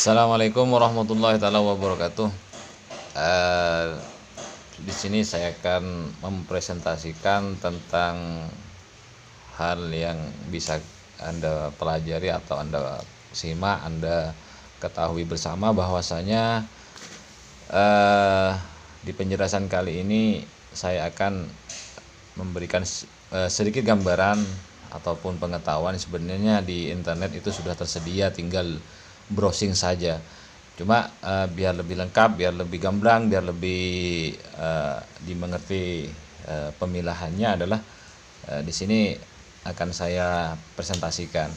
Assalamualaikum warahmatullahi taala wabarakatuh. Eh, di sini saya akan mempresentasikan tentang hal yang bisa Anda pelajari atau Anda simak, Anda ketahui bersama bahwasanya di penjelasan kali ini saya akan memberikan sedikit gambaran ataupun pengetahuan. Sebenarnya di internet itu sudah tersedia, tinggal browsing saja. Cuma biar lebih lengkap, biar lebih gamblang, biar lebih dimengerti pemilahannya adalah di sini akan saya presentasikan.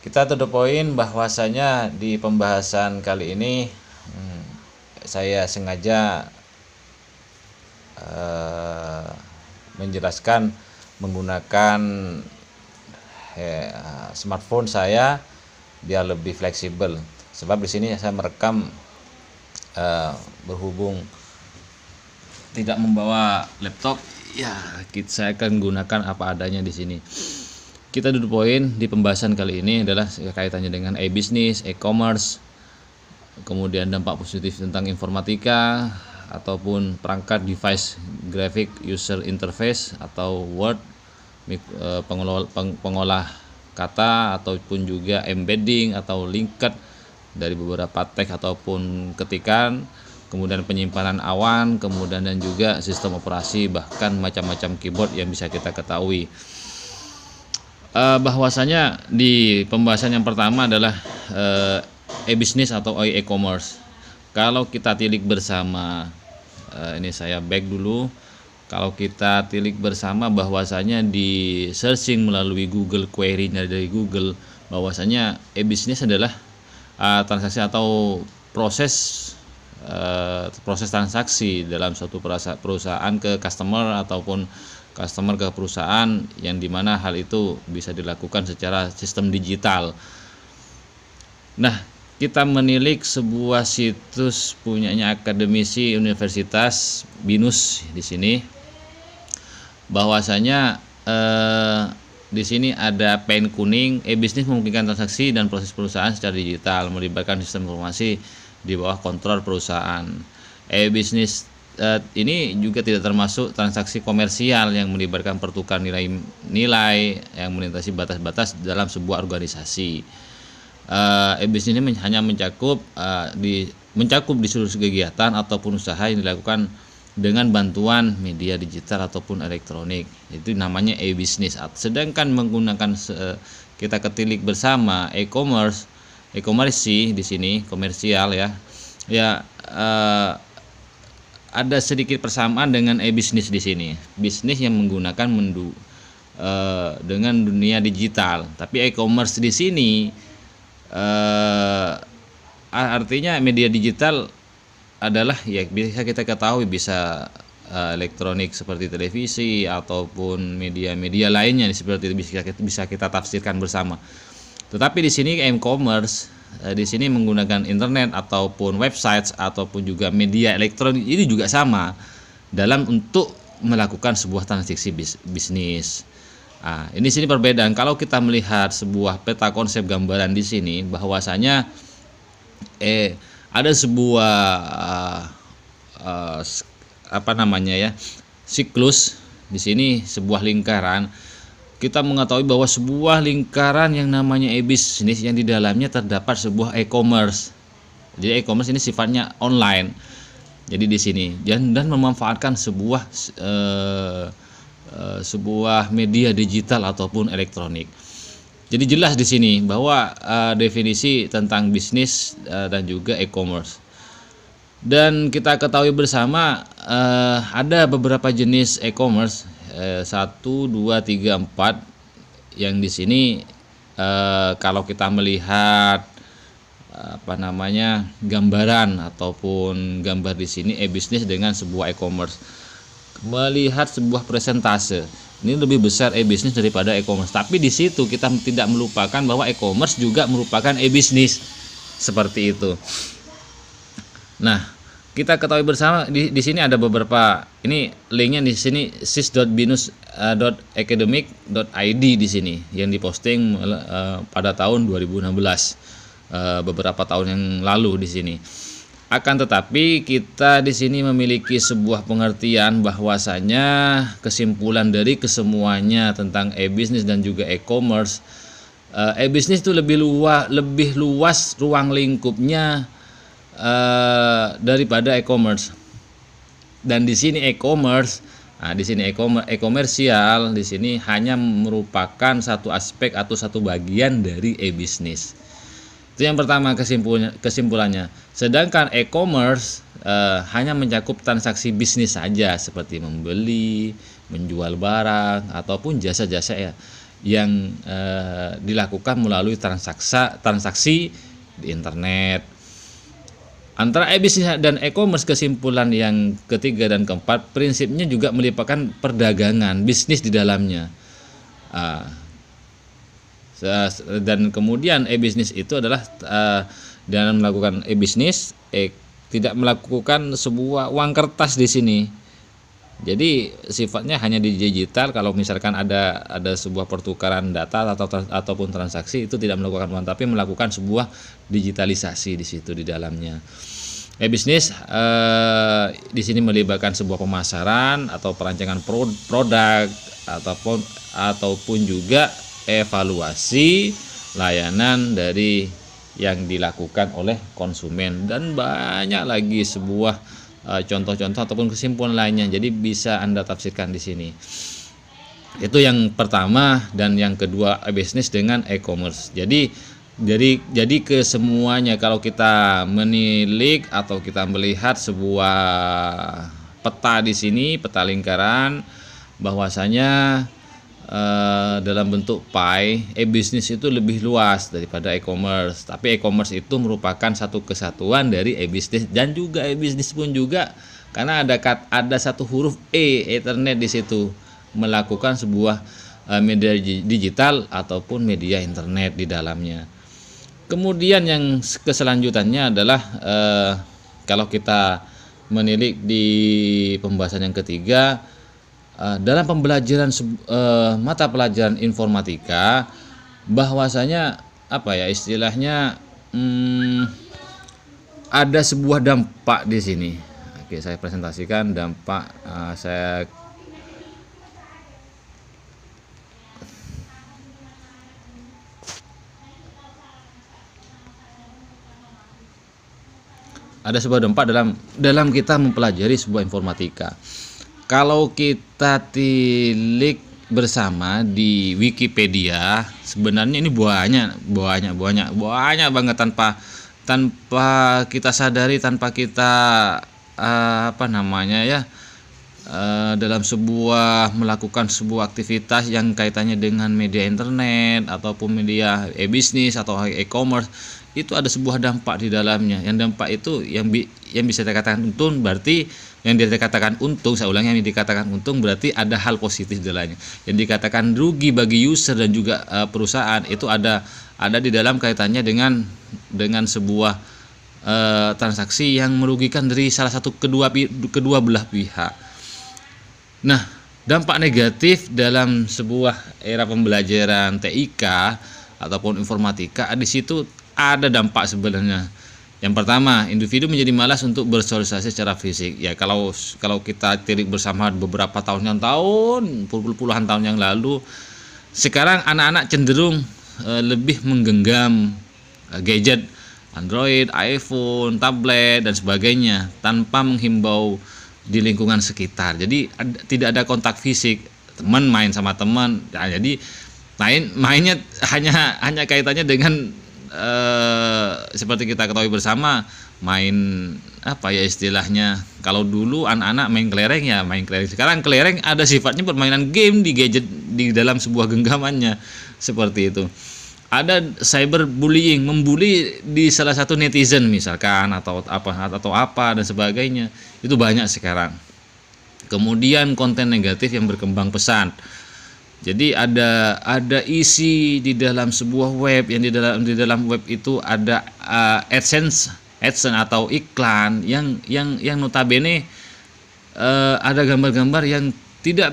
Kita to the point bahwasanya di pembahasan kali ini saya sengaja menjelaskan menggunakan smartphone saya biar lebih fleksibel. Sebab di sini saya merekam berhubung tidak membawa laptop, ya saya akan gunakan apa adanya di sini. Kita duduk poin di pembahasan kali ini adalah kaitannya dengan e-business, e-commerce, kemudian dampak positif tentang informatika ataupun perangkat device graphic user interface atau Word, pengolah kata ataupun juga embedding atau linked dari beberapa teks ataupun ketikan, kemudian penyimpanan awan, kemudian dan juga sistem operasi, bahkan macam-macam keyboard yang bisa kita ketahui. Bahwasanya di pembahasan yang pertama adalah e-business atau e-commerce. Kalau kita tilik bersama, ini saya back dulu. Kalau kita tilik bersama bahwasanya di searching melalui Google query-nya dari Google, bahwasanya e-business adalah transaksi atau proses transaksi dalam suatu perusahaan ke customer ataupun customer ke perusahaan, yang dimana hal itu bisa dilakukan secara sistem digital. Nah, kita menilik sebuah situs punyanya akademisi Universitas BINUS di sini, bahwasanya di sini ada pen kuning, e-business memungkinkan transaksi dan proses perusahaan secara digital melibatkan sistem informasi di bawah kontrol perusahaan. E-business ini juga tidak termasuk transaksi komersial yang melibatkan pertukaran nilai yang melintasi batas-batas dalam sebuah organisasi. E-business ini hanya mencakup di seluruh kegiatan ataupun usaha yang dilakukan dengan bantuan media digital ataupun elektronik. Itu namanya e-business. Sedangkan menggunakan kita ketilik bersama e-commerce sih di sini komersial ya. Ada sedikit persamaan dengan e-business di sini. Bisnis yang menggunakan dengan dunia digital. Tapi e-commerce di sini artinya media digital adalah ya bisa kita ketahui bisa elektronik seperti televisi ataupun media-media lainnya seperti itu, bisa kita tafsirkan bersama. Tetapi di sini e-commerce di sini menggunakan internet ataupun website ataupun juga media elektronik, ini juga sama dalam untuk melakukan sebuah transaksi bisnis. Ini sini perbedaan. Kalau kita melihat sebuah peta konsep gambaran di sini, bahwasanya ada sebuah siklus di sini, sebuah lingkaran. Kita mengetahui bahwa sebuah lingkaran yang namanya e-business yang di dalamnya terdapat sebuah e-commerce. Jadi e-commerce ini sifatnya online. Jadi di sini dan memanfaatkan sebuah media digital ataupun elektronik. Jadi jelas di sini bahwa definisi tentang bisnis dan juga e-commerce. Dan kita ketahui bersama ada beberapa jenis e-commerce, 1, 2, 3, 4 yang di sini kalau kita melihat gambaran ataupun gambar di sini e-business dengan sebuah e-commerce, melihat sebuah presentase ini lebih besar e-business daripada e-commerce. Tapi di situ kita tidak melupakan bahwa e-commerce juga merupakan e-business seperti itu. Nah, kita ketahui bersama di sini ada beberapa, ini linknya di sini sis.binus.academic.id di sini yang diposting pada tahun 2016. beberapa tahun yang lalu di sini. Akan tetapi kita di sini memiliki sebuah pengertian bahwasanya kesimpulan dari kesemuanya tentang e-bisnis dan juga e-commerce, e-bisnis itu lebih luas ruang lingkupnya daripada e-commerce. Dan di sini e-commerce, di sini e-komersial di sini hanya merupakan satu aspek atau satu bagian dari e-bisnis. Itu yang pertama kesimpulannya. Sedangkan e-commerce hanya mencakup transaksi bisnis saja seperti membeli, menjual barang ataupun jasa-jasa yang dilakukan melalui transaksi di internet. Antara e-bisnis dan e-commerce, kesimpulan yang ketiga dan keempat, prinsipnya juga melibatkan perdagangan, bisnis di dalamnya. Dan kemudian e-bisnis itu adalah dalam melakukan e-bisnis tidak melakukan sebuah uang kertas di sini. Jadi sifatnya hanya di digital. Kalau misalkan ada sebuah pertukaran data ataupun transaksi, itu tidak melakukan uang, tapi melakukan sebuah digitalisasi di situ di dalamnya. E-bisnis di sini melibatkan sebuah pemasaran atau perancangan produk ataupun juga evaluasi layanan dari yang dilakukan oleh konsumen, dan banyak lagi sebuah contoh-contoh ataupun kesimpulan lainnya. Jadi bisa Anda tafsirkan di sini. Itu yang pertama. Dan yang kedua, e-bisnis dengan e-commerce. Jadi kesemuanya, kalau kita menilik atau kita melihat sebuah peta di sini, peta lingkaran, bahwasanya dalam bentuk pie, e-bisnis itu lebih luas daripada e-commerce. Tapi e-commerce itu merupakan satu kesatuan dari e-bisnis, dan juga e-bisnis pun juga karena ada satu huruf Ethernet di situ, melakukan sebuah media digital ataupun media internet di dalamnya. Kemudian yang keselanjutannya adalah kalau kita menilik di pembahasan yang ketiga, dalam pembelajaran mata pelajaran informatika, bahwasanya istilahnya ada sebuah dampak di sini. Oke, saya presentasikan dampak. Ada sebuah dampak dalam kita mempelajari sebuah informatika. Kalau kita tilik bersama di Wikipedia, sebenarnya ini banyak banget tanpa kita sadari, tanpa kita dalam melakukan sebuah aktivitas yang kaitannya dengan media internet ataupun media e-bisnis atau e-commerce, itu ada sebuah dampak di dalamnya. Yang dampak itu yang bisa dikatakan untung, berarti yang dikatakan untung, saya ulang, yang dikatakan untung berarti ada hal positif di dalamnya. Yang dikatakan rugi bagi user dan juga perusahaan, itu ada di dalam kaitannya dengan sebuah transaksi yang merugikan dari salah satu kedua belah pihak. Nah, dampak negatif dalam sebuah era pembelajaran TIK ataupun informatika, di situ ada dampak sebenarnya. Yang pertama, individu menjadi malas untuk bersosialisasi secara fisik. Ya, kalau kita tilik bersama beberapa puluhan tahun yang lalu, sekarang anak-anak cenderung lebih menggenggam gadget Android, iPhone, tablet dan sebagainya tanpa menghimbau di lingkungan sekitar. Jadi tidak ada kontak fisik, teman main sama teman. Nah, jadi mainnya hanya kaitannya dengan seperti kita ketahui bersama, main istilahnya, kalau dulu anak-anak main kelereng, sekarang kelereng ada sifatnya permainan game di gadget di dalam sebuah genggamannya, seperti itu. Ada cyberbullying, membuli di salah satu netizen misalkan atau apa dan sebagainya, itu banyak sekarang. Kemudian konten negatif yang berkembang pesat. Jadi ada isi di dalam sebuah web, yang di dalam web itu ada AdSense atau iklan yang notabene ada gambar-gambar yang tidak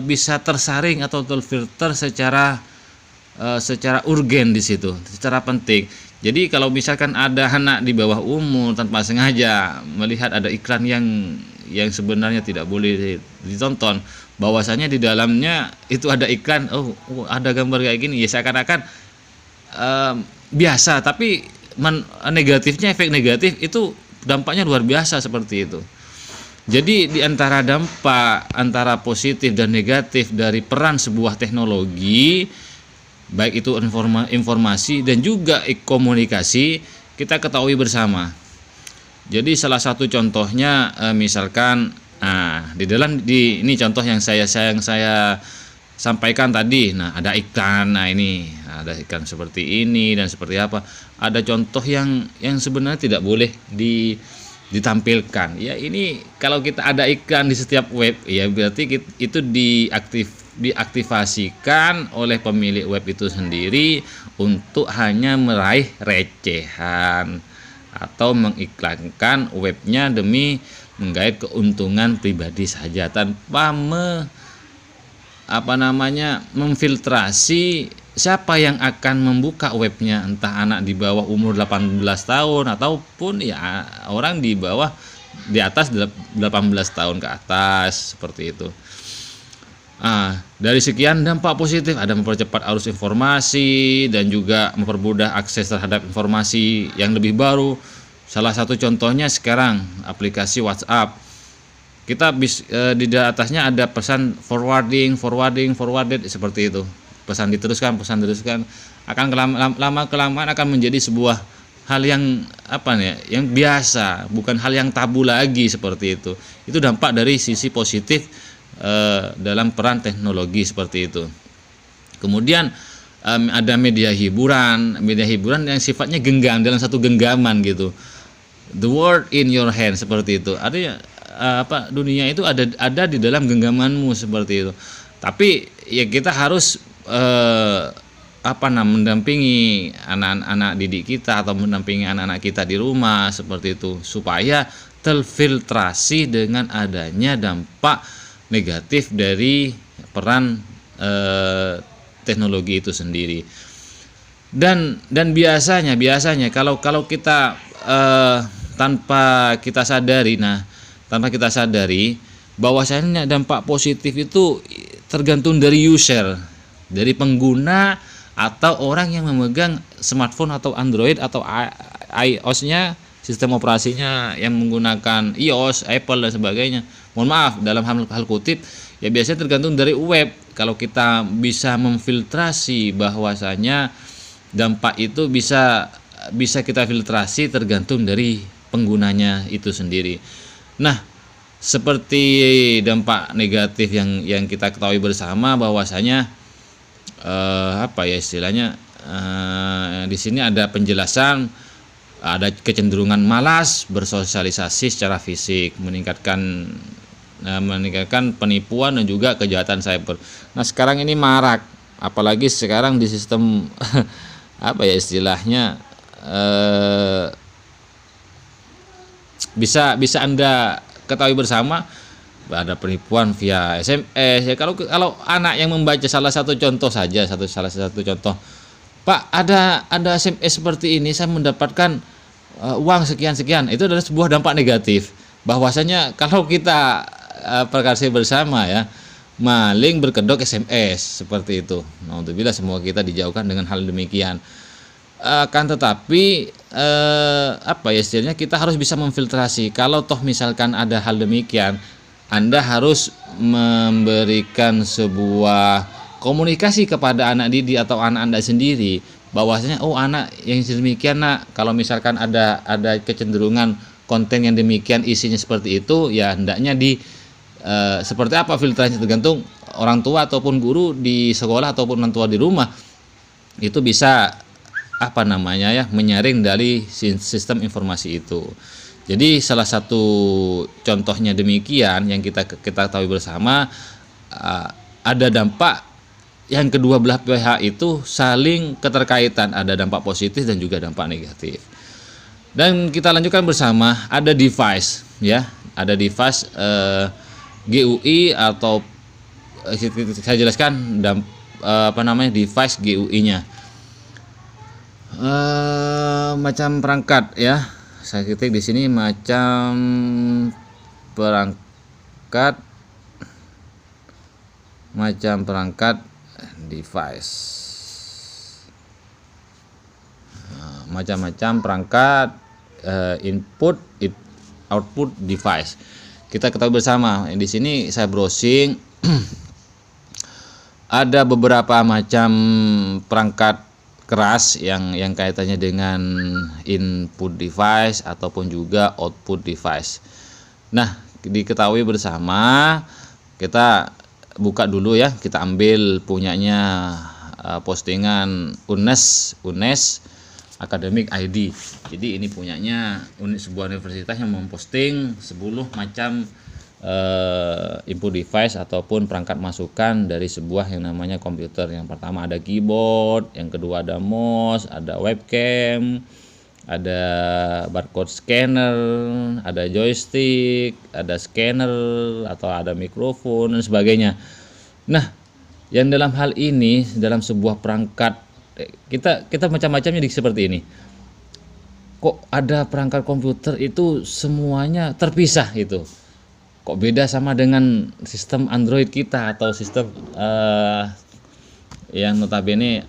bisa tersaring atau terfilter secara urgen di situ, secara penting. Jadi kalau misalkan ada anak di bawah umur tanpa sengaja melihat ada iklan yang sebenarnya tidak boleh ditonton, bahwasanya di dalamnya itu ada iklan, ada gambar kayak gini, ya seakan-akan biasa, tapi negatifnya, efek negatif itu dampaknya luar biasa seperti itu. Jadi di antara dampak antara positif dan negatif dari peran sebuah teknologi, baik itu informasi dan juga komunikasi, kita ketahui bersama. Jadi salah satu contohnya misalkan ini contoh yang saya sampaikan tadi. Nah, ada iklan. Nah, ini ada iklan seperti ini dan seperti apa. Ada contoh yang sebenarnya tidak boleh ditampilkan. Ya, ini kalau kita ada iklan di setiap web, ya berarti itu diaktifasikan oleh pemilik web itu sendiri untuk hanya meraih recehan atau mengiklankan webnya demi menggait keuntungan pribadi saja, tanpa memfiltrasi siapa yang akan membuka webnya, entah anak di bawah umur 18 tahun ataupun ya orang di atas 18 tahun ke atas, seperti itu. Dari sekian dampak positif, ada mempercepat arus informasi dan juga mempermudah akses terhadap informasi yang lebih baru. Salah satu contohnya sekarang aplikasi WhatsApp. Kita di atasnya ada pesan forwarded seperti itu. Pesan diteruskan akan lama kelamaan akan menjadi sebuah hal yang yang biasa, bukan hal yang tabu lagi, seperti itu. Itu dampak dari sisi positif dalam peran teknologi seperti itu. Kemudian ada media hiburan yang sifatnya dalam satu genggaman gitu. The world in your hand, seperti itu. Artinya dunia itu ada di dalam genggamanmu, seperti itu. Tapi ya kita harus mendampingi anak-anak didik kita atau mendampingi anak-anak kita di rumah, seperti itu, supaya terfiltrasi dengan adanya dampak negatif dari peran teknologi itu sendiri. Dan biasanya kalau kita tanpa kita sadari bahwasanya dampak positif itu tergantung dari user, dari pengguna atau orang yang memegang smartphone atau Android atau iOS-nya, sistem operasinya yang menggunakan iOS, Apple dan sebagainya. Mohon maaf dalam hal kutip, ya biasanya tergantung dari web. Kalau kita bisa memfiltrasi bahwasanya dampak itu bisa kita filtrasi tergantung dari penggunanya itu sendiri. Nah, seperti dampak negatif yang kita ketahui bersama bahwasanya di sini ada penjelasan, ada kecenderungan malas bersosialisasi secara fisik, meningkatkan penipuan dan juga kejahatan cyber. Nah, sekarang ini marak, apalagi sekarang di sistem bisa Anda ketahui bersama, ada penipuan via SMS. Ya, kalau anak yang membaca salah satu contoh, Pak, ada SMS seperti ini, saya mendapatkan uang sekian, itu adalah sebuah dampak negatif. Bahwasanya kalau kita perkasi bersama, ya, maling berkedok SMS, seperti itu. Nah, alhamdulillah semoga kita dijauhkan dengan hal demikian. Kan tetapi istilahnya kita harus bisa memfiltrasi. Kalau toh misalkan ada hal demikian, Anda harus memberikan sebuah komunikasi kepada anak didik atau anak Anda sendiri, bahwasanya anak yang demikian, nak, kalau misalkan ada kecenderungan konten yang demikian, isinya seperti itu, ya hendaknya seperti apa filtrnya, tergantung orang tua ataupun guru di sekolah ataupun orang tua di rumah itu bisa menyaring dari sistem informasi itu. Jadi salah satu contohnya demikian yang kita tahu bersama, ada dampak yang kedua belah pihak itu saling keterkaitan, ada dampak positif dan juga dampak negatif. Dan kita lanjutkan bersama, ada device, ya, ada device GUI atau saya jelaskan device GUI-nya. Macam perangkat ya. Saya ketik di sini macam perangkat device. Macam-macam perangkat input output device. Kita ketahui bersama di sini saya browsing ada beberapa macam perangkat keras yang kaitannya dengan input device ataupun juga output device. Nah, diketahui bersama, kita buka dulu ya, kita ambil punyanya postingan UNES Academic ID. Jadi ini punyanya sebuah universitas yang memposting 10 macam input device ataupun perangkat masukan dari sebuah yang namanya komputer. Yang pertama ada keyboard, yang kedua ada mouse, ada webcam, ada barcode scanner, ada joystick, ada scanner atau ada mikrofon dan sebagainya. Nah, yang dalam hal ini dalam sebuah perangkat kita macam-macamnya seperti ini. Kok ada perangkat komputer itu semuanya terpisah itu? Kok beda sama dengan sistem Android kita atau sistem yang notabene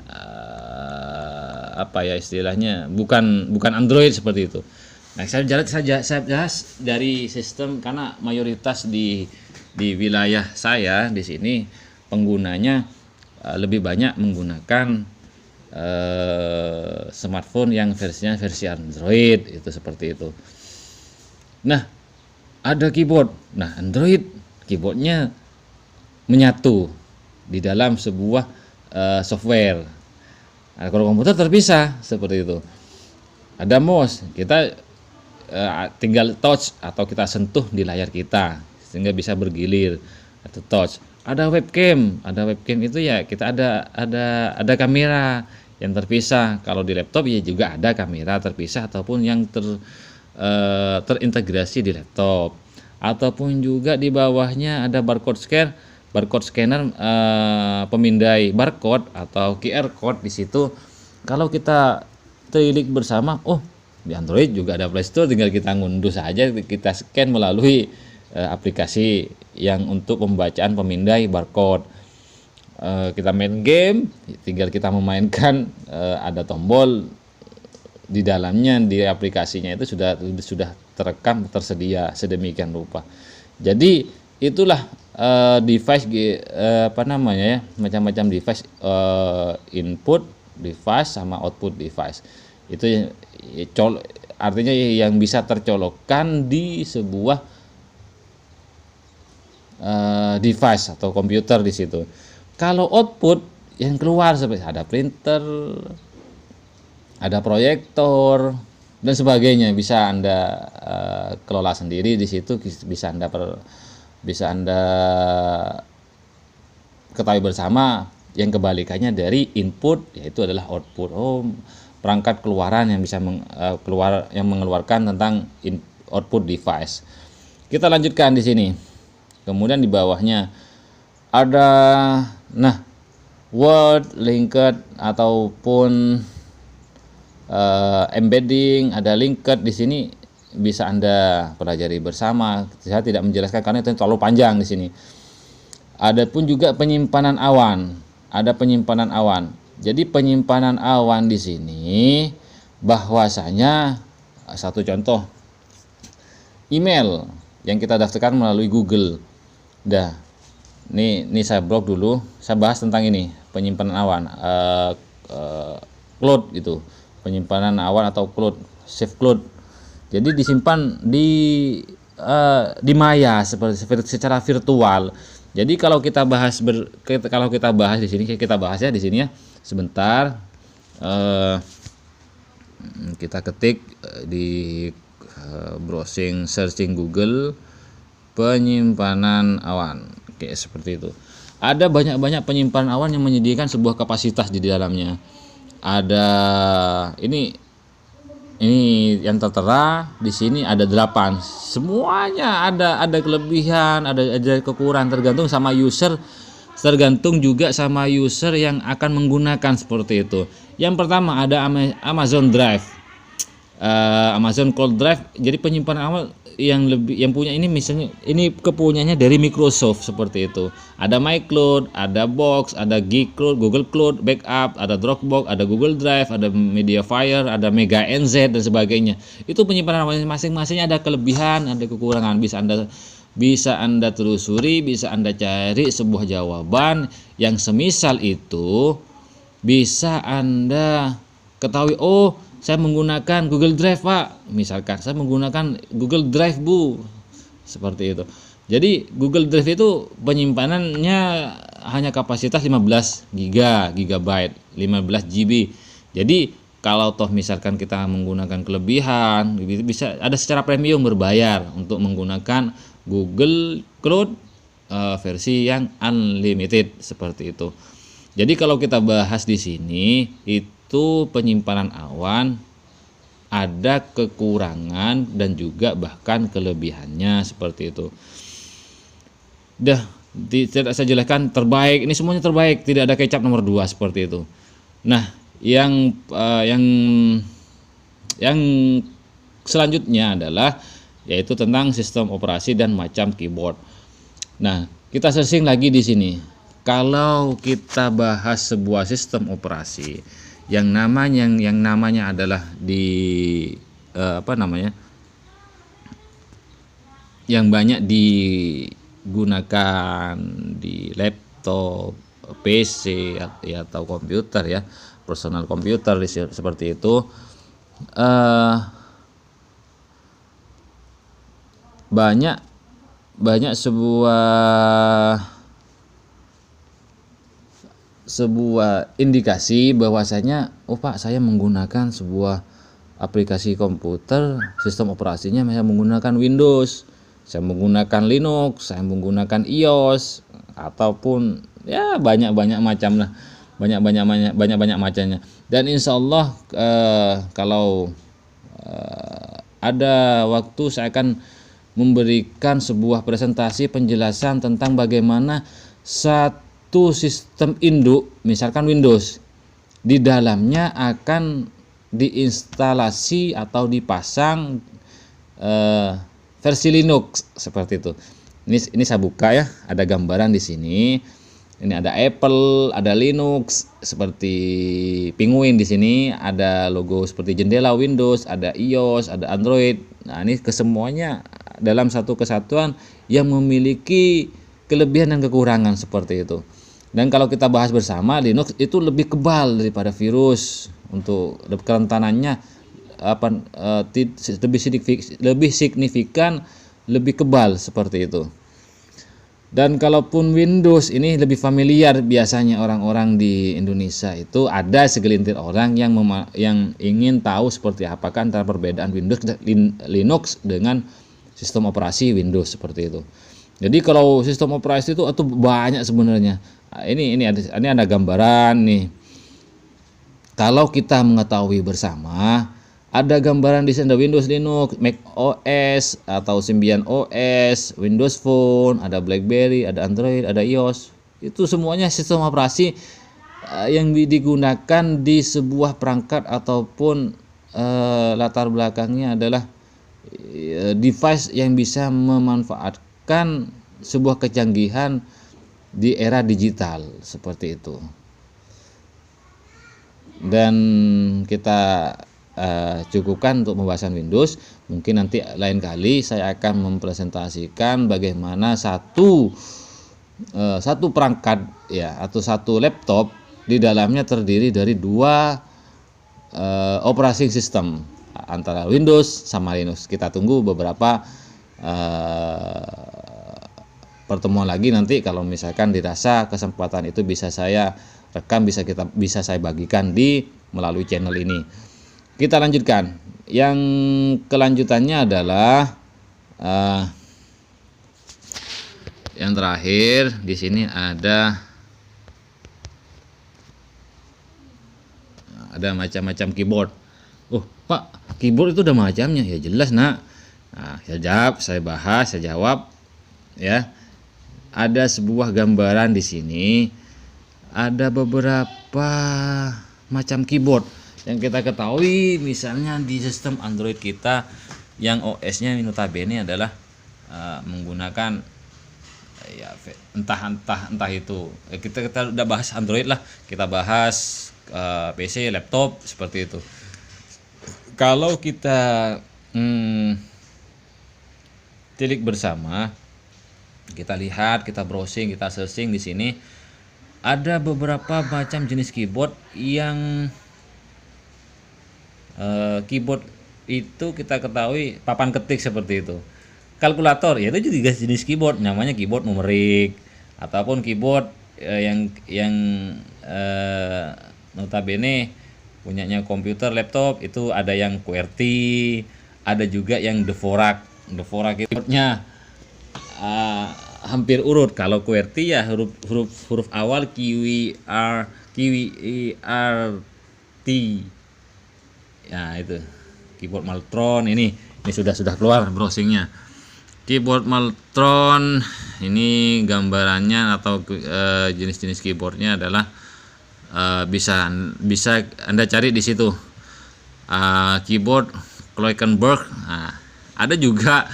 apa ya istilahnya bukan Android seperti itu. Nah, saya jelas dari sistem karena mayoritas di wilayah saya di sini penggunanya lebih banyak menggunakan smartphone yang versinya versi Android itu seperti itu. Nah, ada keyboard. Nah, Android keyboardnya menyatu di dalam sebuah software. Nah, kalau komputer terpisah seperti itu. Ada mouse, kita tinggal touch atau kita sentuh di layar kita sehingga bisa bergilir atau touch. Ada webcam itu ya kita ada kamera yang terpisah. Kalau di laptop ya juga ada kamera terpisah ataupun yang terintegrasi di laptop, ataupun juga di bawahnya ada barcode scanner pemindai barcode atau QR code di situ. Kalau kita telik bersama, oh di Android juga ada Play Store, tinggal kita ngunduh saja, kita scan melalui aplikasi yang untuk pembacaan pemindai barcode. Kita main game, tinggal kita memainkan, ada tombol di dalamnya, di aplikasinya itu sudah terekam, tersedia sedemikian rupa. Jadi itulah device macam-macam device, input device sama output device. Itu artinya yang bisa tercolokkan di sebuah device atau komputer di situ. Kalau output yang keluar seperti ada printer, ada proyektor dan sebagainya, bisa Anda kelola sendiri di situ, bisa Anda ketahui bersama. Yang kebalikannya dari input yaitu adalah output. Perangkat keluaran yang bisa yang mengeluarkan tentang output device. Kita lanjutkan di sini. Kemudian di bawahnya ada word, linked ataupun embedding, ada linked di sini bisa Anda pelajari bersama. Saya tidak menjelaskan karena itu terlalu panjang di sini. Adapun juga penyimpanan awan. Ada penyimpanan awan. Jadi penyimpanan awan di sini bahwasanya satu contoh email yang kita daftarkan melalui Google. Ini saya blok dulu. Saya bahas tentang ini penyimpanan awan, cloud gitu. Penyimpanan awan atau cloud, save cloud. Jadi disimpan di maya secara virtual. Jadi kalau kita bahas di sini, kita bahas ya di sini ya sebentar. Kita ketik di browsing searching Google penyimpanan awan. Oke, seperti itu. Ada banyak penyimpanan awan yang menyediakan sebuah kapasitas di dalamnya. Ada ini yang tertera di sini ada 8. Semuanya ada kelebihan, ada kekurangan tergantung sama user tergantung juga sama user yang akan menggunakan seperti itu. Yang pertama ada Amazon Drive, Amazon Cloud Drive. Jadi penyimpanan awal yang punya ini, misalnya ini kepunyanya dari Microsoft seperti itu. Ada MyCloud, ada Box, ada G-Cloud, Google Cloud Backup, ada Dropbox, ada Google Drive, ada Mediafire, ada Mega NZ dan sebagainya. Itu penyimpanan awal masing-masing ada kelebihan, ada kekurangan. Bisa Anda telusuri, bisa Anda cari sebuah jawaban yang semisal itu bisa Anda ketahui. Oh, saya menggunakan Google Drive, Pak. Misalkan saya menggunakan Google Drive, Bu. Seperti itu. Jadi Google Drive itu penyimpanannya hanya kapasitas 15 GB, 15 GB. Jadi kalau toh misalkan kita menggunakan kelebihan, bisa ada secara premium berbayar untuk menggunakan Google Cloud versi yang unlimited seperti itu. Jadi kalau kita bahas di sini itu penyimpanan awan ada kekurangan dan juga bahkan kelebihannya seperti itu. Tidak saya jelaskan terbaik, ini semuanya terbaik, tidak ada kecap nomor 2 seperti itu. Nah, yang selanjutnya adalah yaitu tentang sistem operasi dan macam keyboard. Nah, kita searching lagi di sini. Kalau kita bahas sebuah sistem operasi yang namanya adalah yang banyak digunakan di laptop, PC atau komputer ya, personal komputer seperti itu, banyak sebuah indikasi bahwasanya Pak, saya menggunakan sebuah aplikasi komputer, sistem operasinya saya menggunakan Windows, saya menggunakan Linux, saya menggunakan iOS, ataupun ya banyak macam lah, banyak macamnya. Dan insya Allah kalau ada waktu saya akan memberikan sebuah presentasi penjelasan tentang bagaimana satu sistem induk, misalkan Windows, di dalamnya akan diinstalasi atau dipasang versi Linux seperti itu. Ini saya buka ya, ada gambaran di sini. Ini ada Apple, ada Linux seperti penguin di sini, ada logo seperti jendela Windows, ada iOS, ada Android. Nah, ini kesemuanya dalam satu kesatuan yang memiliki kelebihan dan kekurangan seperti itu. Dan kalau kita bahas bersama, Linux itu lebih kebal daripada virus. Untuk kerentanannya lebih signifikan, lebih kebal seperti itu. Dan kalaupun Windows ini lebih familiar, biasanya orang-orang di Indonesia itu ada segelintir orang yang ingin tahu seperti apakah antara perbedaan Windows dan Linux dengan sistem operasi Windows seperti itu. Jadi kalau sistem operasi itu banyak sebenarnya. Ini ada gambaran nih. Kalau kita mengetahui bersama, ada gambaran di sana Windows, Linux, Mac OS atau Symbian OS, Windows Phone, ada BlackBerry, ada Android, ada iOS. Itu semuanya sistem operasi yang digunakan di sebuah perangkat ataupun latar belakangnya adalah device yang bisa memanfaatkan sebuah kecanggihan di era digital seperti itu. Dan kita cukupkan untuk pembahasan Windows. Mungkin nanti lain kali saya akan mempresentasikan bagaimana satu perangkat ya atau satu laptop di dalamnya terdiri dari dua operating system antara Windows sama Linux. Kita tunggu beberapa pertemuan lagi nanti, kalau misalkan dirasa kesempatan itu bisa saya rekam, bisa saya bagikan melalui channel ini. Kita lanjutkan. Yang kelanjutannya adalah yang terakhir di sini ada macam-macam keyboard. Oh, Pak, keyboard itu ada macamnya? Ya jelas, Nak. Nah, saya jawab ya. ada sebuah gambaran di sini, ada beberapa macam keyboard yang kita ketahui. Misalnya di sistem Android kita yang OS-nya notabene adalah menggunakan ya entah itu kita udah bahas Android lah, kita bahas PC, laptop seperti itu. Kalau kita tilik bersama, kita lihat, kita browsing, kita searching di sini, ada beberapa macam jenis keyboard yang keyboard itu kita ketahui papan ketik seperti itu. Kalkulator ya itu juga jenis keyboard, namanya keyboard numerik, ataupun keyboard yang notabene punyanya komputer, laptop, itu ada yang QWERTY, ada juga yang Dvorak. Dvorak keyboardnya hampir urut. Kalau QWERTY ya huruf awal QWERTY. Ya itu. Keyboard Maltron ini sudah keluar browsingnya. Keyboard Maltron ini gambarannya atau jenis-jenis keyboardnya adalah bisa Anda cari di situ. Keyboard Kloikenberg. Nah, ada juga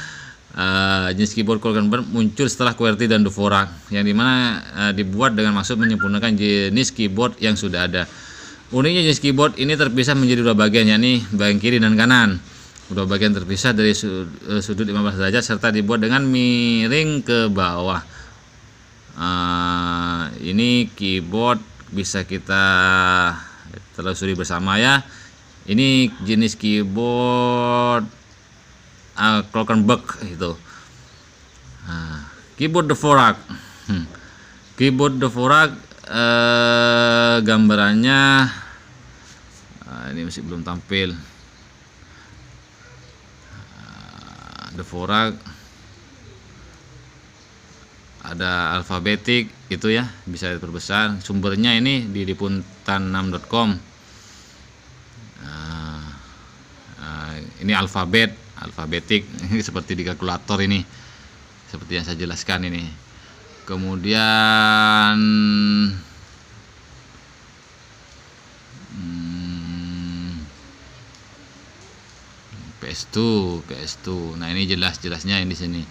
jenis keyboard Kloikenberg muncul setelah QWERTY dan Dvorak, yang dimana dibuat dengan maksud menyempurnakan jenis keyboard yang sudah ada. Uniknya jenis keyboard ini terpisah menjadi dua bagian, yakni bagian kiri dan kanan. Kedua bagian terpisah dari sudut 15 derajat serta dibuat dengan miring ke bawah. Ini keyboard bisa kita telusuri bersama ya. Ini jenis keyboard Kloikenberg itu. Keyboard Dvorak. Keyboard Dvorak gambarannya ini masih belum tampil. Dvorak ada alfabetik itu ya, bisa diperbesar. Sumbernya ini di liputan6.com. Ini alfabetik seperti di kalkulator ini, seperti yang saya jelaskan ini. Kemudian PS2. Nah, ini jelasnya ini di sini.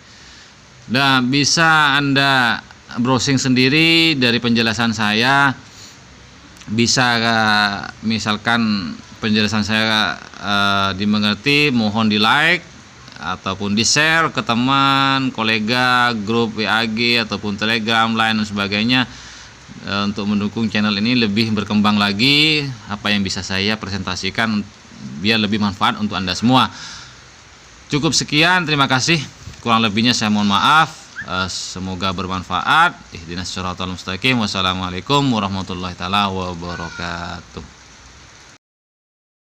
Nah, bisa Anda browsing sendiri dari penjelasan saya. Bisa misalkan penjelasan saya dimengerti, mohon di like ataupun di share ke teman, kolega, grup WAG ataupun Telegram, Line dan sebagainya, untuk mendukung channel ini lebih berkembang lagi. Apa yang bisa saya presentasikan biar lebih manfaat untuk Anda semua. Cukup sekian, terima kasih. Kurang lebihnya saya mohon maaf. Semoga bermanfaat. Ihdinas siratal mustaqim. Wassalamualaikum warahmatullahi taala wabarakatuh.